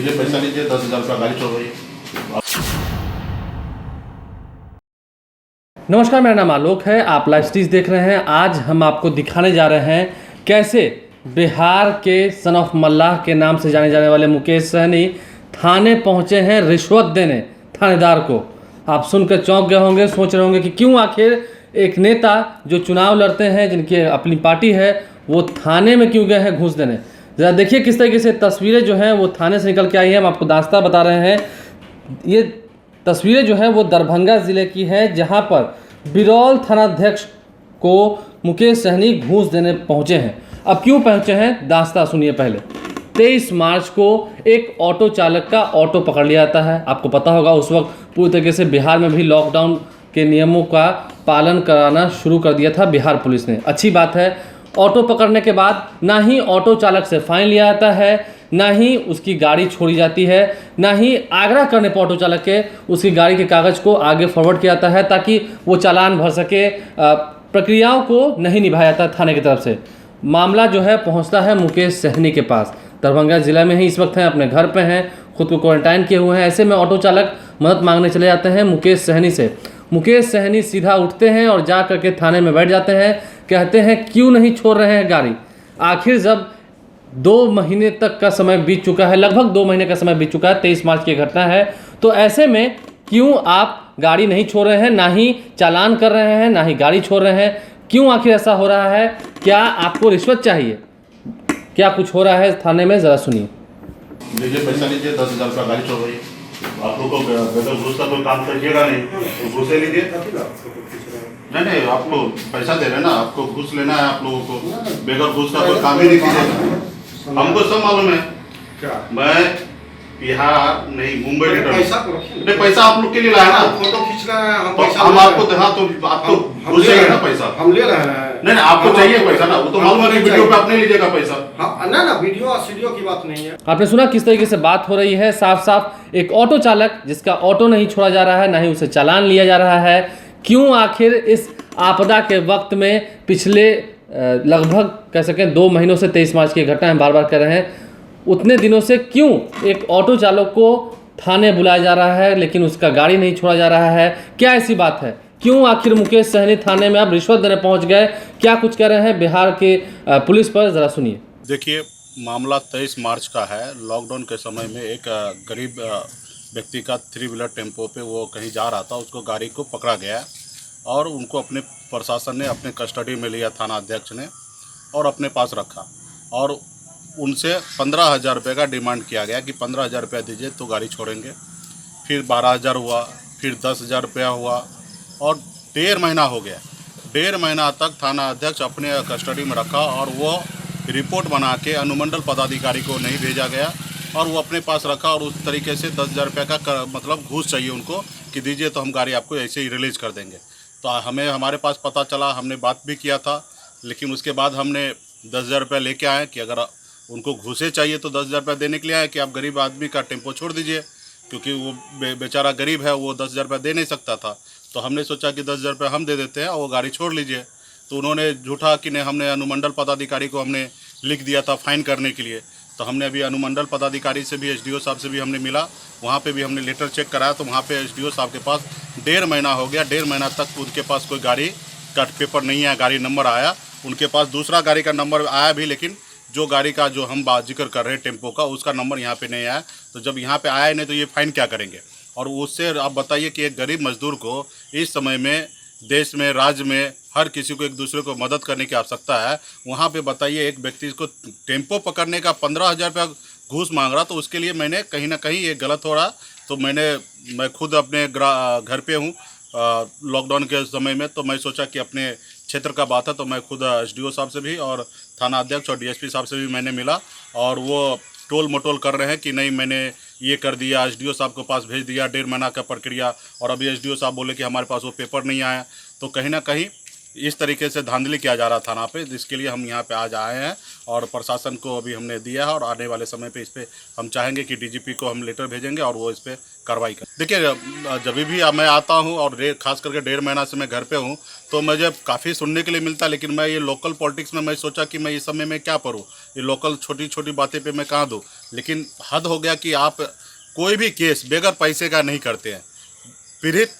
लीजिए पैसा लीजिए 10,000 रुपया गाड़ी छोड़ रही है। नमस्कार, मेरा नाम आलोक है। आप लाइव स्ट्रीज देख रहे हैं। आज हम आपको दिखाने जा रहे हैं कैसे बिहार के सन ऑफ मल्लाह के नाम से जाने जाने वाले मुकेश सहनी थाने पहुंचे हैं रिश्वत देने थानेदार को। आप सुनकर चौंक गए होंगे, सोच रहे होंगे कि क्यों आखिर एक नेता जो चुनाव लड़ते हैं, जिनकी अपनी पार्टी है, वो थाने में क्यों गए हैं घूस देने। ज़रा देखिए किस तरीके से तस्वीरें जो हैं वो थाने से निकल के आई हैं। हम आपको दास्ता बता रहे हैं। ये तस्वीरें जो है वो दरभंगा ज़िले की है, जहां पर बिरौल थानाध्यक्ष को मुकेश सहनी घूस देने पहुंचे हैं। अब क्यों पहुंचे हैं, दास्ता सुनिए पहले। 23 मार्च को एक ऑटो चालक का ऑटो पकड़ लिया जाता है। आपको पता होगा उस वक्त पूरी तरीके से बिहार में भी लॉकडाउन के नियमों का पालन कराना शुरू कर दिया था बिहार पुलिस ने। अच्छी बात है। ऑटो पकड़ने के बाद ना ही ऑटो चालक से फाइन लिया जाता है, ना ही उसकी गाड़ी छोड़ी जाती है, ना ही आग्रह करने पर ऑटो चालक के उसकी गाड़ी के कागज़ को आगे फॉरवर्ड किया जाता है ताकि वो चालान भर सके। प्रक्रियाओं को नहीं निभाया जाता थाने की तरफ से। मामला जो है पहुंचता है मुकेश सहनी के पास। दरभंगा ज़िला में ही इस वक्त हैं, अपने घर पे हैं, खुद को क्वारंटाइन किए हुए हैं। ऐसे में ऑटो चालक मदद मांगने चले जाते हैं मुकेश सहनी से। मुकेश सहनी सीधा उठते हैं और जा करके थाने में बैठ जाते हैं। कहते हैं क्यों नहीं छोड़ रहे हैं गाड़ी। आखिर जब 2 महीने तक का समय बीत चुका है, लगभग 2 महीने का समय बीत चुका है, 23 मार्च की घटना है, तो ऐसे में क्यों आप गाड़ी नहीं छोड़ रहे हैं, ना ही चालान कर रहे हैं, ना ही गाड़ी छोड़ रहे हैं। क्यों आखिर ऐसा हो रहा है? क्या आपको रिश्वत चाहिए? क्या कुछ हो रहा है थाने में, ज़रा सुनिए। लीजिए पैसा लीजिए 10,000 रुपया गाड़ी छोड़ रही है। आप लोग को बेगर घूस का कोई काम करिएगा नहीं, तो घूसे लीजिए। नहीं, आपको पैसा दे रहे हैं ना, आपको घूस लेना है। आप लोगों को बेगर घूस का कोई काम ही नहीं कीजिएगा। हमको सब मालूम है। मैं बिहार नहीं, मुंबई नहीं, पैसा आप लोग के लिए लाया ना, फोटो खींचना है, हम आपको तो आपको घूस चाहिए ना पैसा। हम ले रहे हैं। नहीं, आपको चाहिए पैसा ना, वो तो मालूम है कि वीडियो पे आप नहीं लीजिएगा पैसा। हाँ, ना वीडियो सीडियो की बात नहीं है। आपने सुना किस तरीके से बात हो रही है। साफ साफ एक ऑटो चालक जिसका ऑटो नहीं छोड़ा जा रहा है, ना ही उसे चालान लिया जा रहा है। क्यों आखिर इस आपदा के वक्त में पिछले लगभग कह सकें 2 महीनों से 23 मार्च की घटना हम बार बार कर रहे हैं, उतने दिनों से क्यों एक ऑटो चालक को थाने बुलाया जा रहा है लेकिन उसका गाड़ी नहीं छोड़ा जा रहा है? क्या ऐसी बात है? क्यों आखिर मुकेश सहनी थाने में अब रिश्वत देने पहुंच गए? क्या कुछ कह रहे हैं बिहार के पुलिस पर, ज़रा सुनिए। देखिए, मामला 23 मार्च का है। लॉकडाउन के समय में एक गरीब व्यक्ति का 3 व्हीलर टेम्पो पे वो कहीं जा रहा था, उसको गाड़ी को पकड़ा गया और उनको अपने प्रशासन ने अपने कस्टडी में लिया, थाना अध्यक्ष ने, और अपने पास रखा और उनसे 15,000 रुपये का डिमांड किया गया कि 15,000 रुपया दीजिए तो गाड़ी छोड़ेंगे। फिर 12,000 हुआ, फिर 10,000 रुपया हुआ और 1.5 महीना हो गया। 1.5 महीना तक थाना अध्यक्ष अपने कस्टडी में रखा और वो रिपोर्ट बना के अनुमंडल पदाधिकारी को नहीं भेजा गया और वो अपने पास रखा और उस तरीके से 10,000 रुपये का मतलब घूस चाहिए उनको कि दीजिए तो हम गाड़ी आपको ऐसे ही रिलीज़ कर देंगे। तो हमें हमारे पास पता चला, हमने बात भी किया था, लेकिन उसके बाद हमने 10,000 रुपये लेके आए कि अगर उनको घूसे चाहिए तो 10,000 रुपये देने के लिए आए कि आप गरीब आदमी का टेम्पो छोड़ दीजिए, क्योंकि वो बेचारा गरीब है, वो 10,000 रुपये दे नहीं सकता था। तो हमने सोचा कि 10,000 रुपये हम दे देते हैं और वो गाड़ी छोड़ लीजिए। तो उन्होंने झूठा कि नहीं, हमने अनुमंडल पदाधिकारी को हमने लिख दिया था फाइन करने के लिए। तो हमने अभी अनुमंडल पदाधिकारी से भी, एसडीओ साहब से भी हमने मिला, वहाँ पे भी हमने लेटर चेक कराया। तो वहाँ पे एसडीओ साहब के पास 1.5 महीना हो गया, 1.5 महीना तक उनके पास कोई गाड़ी का पेपर नहीं आया, गाड़ी नंबर आया। उनके पास दूसरा गाड़ी का नंबर आया भी, लेकिन जो गाड़ी का जो हम जिक्र कर रहे हैं टेम्पो का, उसका नंबर यहाँ पे नहीं आया। तो जब यहाँ पे आया नहीं तो ये फाइन क्या करेंगे? और उससे आप बताइए कि एक गरीब मजदूर को इस समय में देश में, राज्य में हर किसी को एक दूसरे को मदद करने की आवश्यकता है। वहाँ पे बताइए एक व्यक्ति को टेम्पो पकड़ने का 15,000 रुपया घूस मांग रहा, तो उसके लिए मैंने कहीं ना कहीं ये गलत हो रहा। तो मैं खुद अपने घर पे हूँ लॉकडाउन के समय में, तो मैं सोचा कि अपने क्षेत्र का बात है, तो मैं खुद एसडीओ साहब से भी और थाना अध्यक्ष और डीएसपी साहब से भी मैंने मिला और वो टोल मटोल कर रहे हैं कि नहीं मैंने ये कर दिया, एसडीओ साहब के पास भेज दिया, 1.5 महीना का प्रक्रिया, और अभी एसडीओ साहब बोले कि हमारे पास वो पेपर नहीं आया। तो कहीं ना कहीं इस तरीके से धांधली किया जा रहा थाना पे, जिसके लिए हम यहाँ पे आज आए हैं और प्रशासन को अभी हमने दिया है और आने वाले समय पे इस पर हम चाहेंगे कि डीजीपी को हम लेटर भेजेंगे और वो इस पर कार्रवाई करें। देखिए, जब भी मैं आता हूँ और खास करके 1.5 महीना से मैं घर पे हूँ तो मुझे काफ़ी सुनने के लिए मिलता है, लेकिन मैं ये लोकल पॉलिटिक्स में मैं सोचा कि मैं इस समय में क्या करूँ, ये लोकल छोटी छोटी बातें पे मैं कहाँ दूँ। लेकिन हद हो गया कि आप कोई भी केस बगैर पैसे का नहीं करते हैं। पीड़ित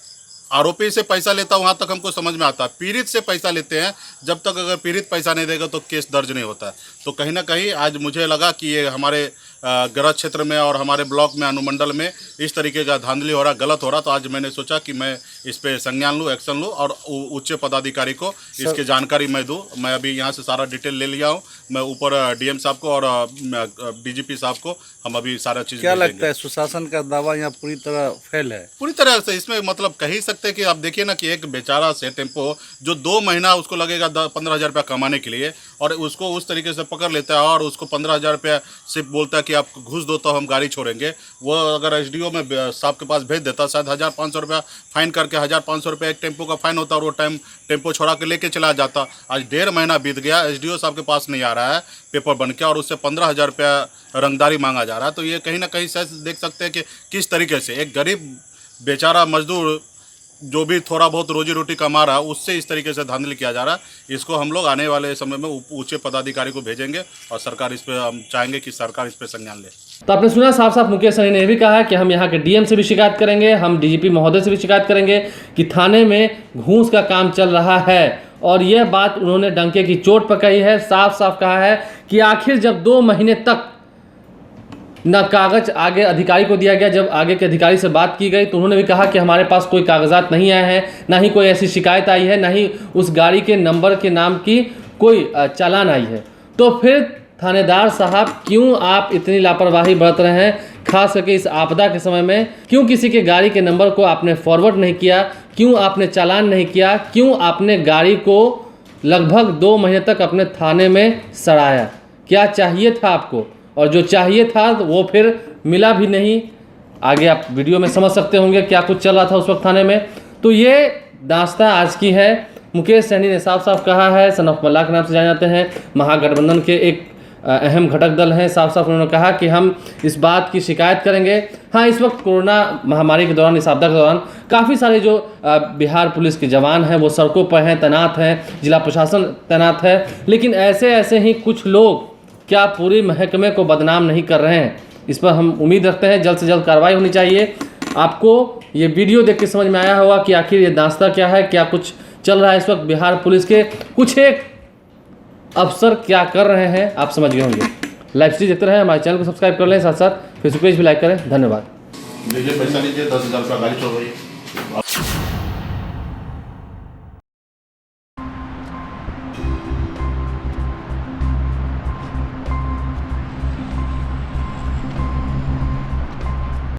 आरोपी से पैसा लेता वहाँ तक हमको समझ में आता है, पीड़ित से पैसा लेते हैं, जब तक अगर पीड़ित पैसा नहीं देगा तो केस दर्ज नहीं होता है। तो कहीं ना कहीं आज मुझे लगा कि ये हमारे गरज क्षेत्र में और हमारे ब्लॉक में अनुमंडल में इस तरीके का धांधली हो रहा, गलत हो रहा, तो आज मैंने सोचा कि मैं इस पे संज्ञान लूँ, एक्शन लूँ और उच्च पदाधिकारी को इसकी जानकारी मैं दूँ। मैं अभी यहाँ से सारा डिटेल ले लिया हूँ, मैं ऊपर डीएम साहब को और डीजीपी साहब को हम अभी सारा चीज़ क्या लगता है सुशासन का दावा यहाँ पूरी तरह फेल है? पूरी तरह से इसमें मतलब कह ही सकते हैं कि आप देखिए ना कि एक बेचारा से टेम्पो जो 2 महीना उसको लगेगा 15,000 रुपया कमाने के लिए और उसको उस तरीके से पकड़ लेता है और उसको 15,000 रुपया सिर्फ बोलता है कि आप घूस दो तो हम गाड़ी छोड़ेंगे। वो अगर एसडीओ में साहब के पास भेज देता, शायद 1,500 रुपया फाइन करके 1,500 रुपया एक टेम्पो का फाइन होता और वो टेम्पो छोड़ा के लेके चला जाता। आज 1.5 महीना बीत गया, एसडीओ साहब के पास नहीं आ रहा है पेपर बन के और उससे 15,000 रुपया रंगदारी मांगा जा रहा है। तो ये कहीं ना कहीं शायद देख सकते हैं कि किस तरीके से एक गरीब बेचारा मजदूर जो भी थोड़ा बहुत रोजी रोटी कमा रहा है उससे इस तरीके से धांधली किया जा रहा है। इसको हम लोग आने वाले समय में ऊंचे पदाधिकारी को भेजेंगे और सरकार इस पर हम चाहेंगे कि सरकार इस पर संज्ञान ले। तो आपने सुना साफ साफ मुकेश सहनी ने यह भी कहा कि हम यहाँ के डीएम से भी शिकायत करेंगे, हम डीजीपी महोदय से भी शिकायत करेंगे कि थाने में घूस का काम चल रहा है। और यह बात उन्होंने डंके की चोट पर कही है, साफ साफ कहा है कि आखिर जब 2 महीने तक न कागज आगे अधिकारी को दिया गया, जब आगे के अधिकारी से बात की गई तो उन्होंने भी कहा कि हमारे पास कोई कागजात नहीं आए हैं, ना ही कोई ऐसी शिकायत आई है, ना ही उस गाड़ी के नंबर के नाम की कोई चालान आई है। तो फिर थानेदार साहब क्यों आप इतनी लापरवाही बरत रहे हैं, खास करके इस आपदा के समय में? क्यों किसी के गाड़ी के नंबर को आपने फॉरवर्ड नहीं किया, क्यों आपने चालान नहीं किया, क्यों आपने गाड़ी को लगभग 2 महीने तक अपने थाने में सड़ाया? क्या चाहिए था आपको? और जो चाहिए था वो फिर मिला भी नहीं। आगे आप वीडियो में समझ सकते होंगे क्या कुछ चल रहा था उस वक्त थाने में। तो ये दास्तां आज की है। मुकेश सहनी ने साफ साफ कहा है, सन ऑफ मल्लाह के नाम से जाने जाते हैं, महागठबंधन के एक अहम घटक दल हैं। साफ साफ उन्होंने कहा कि हम इस बात की शिकायत करेंगे। हाँ, इस वक्त कोरोना महामारी के दौरान, इस आपदा के दौरान काफ़ी सारे जो बिहार पुलिस के जवान हैं वो सड़कों पर हैं, तैनात हैं, जिला प्रशासन तैनात है, लेकिन ऐसे ही कुछ लोग क्या पूरी महकमे को बदनाम नहीं कर रहे हैं? इस पर हम उम्मीद रखते हैं जल्द से जल्द कार्रवाई होनी चाहिए। आपको ये वीडियो देख के समझ में आया होगा कि आखिर ये दास्तां क्या है, क्या कुछ चल रहा है इस वक्त बिहार पुलिस के कुछ एक अफसर क्या कर रहे हैं, आप समझ गए होंगे। लाइव स्ट्रीम देखते रहें, हमारे चैनल को सब्सक्राइब कर लें, साथ साथ फेसबुक पेज भी लाइक करें। धन्यवाद। लीजिए पैसा लीजिए, 10,000 रुपया गाड़ी छोड़ रही है।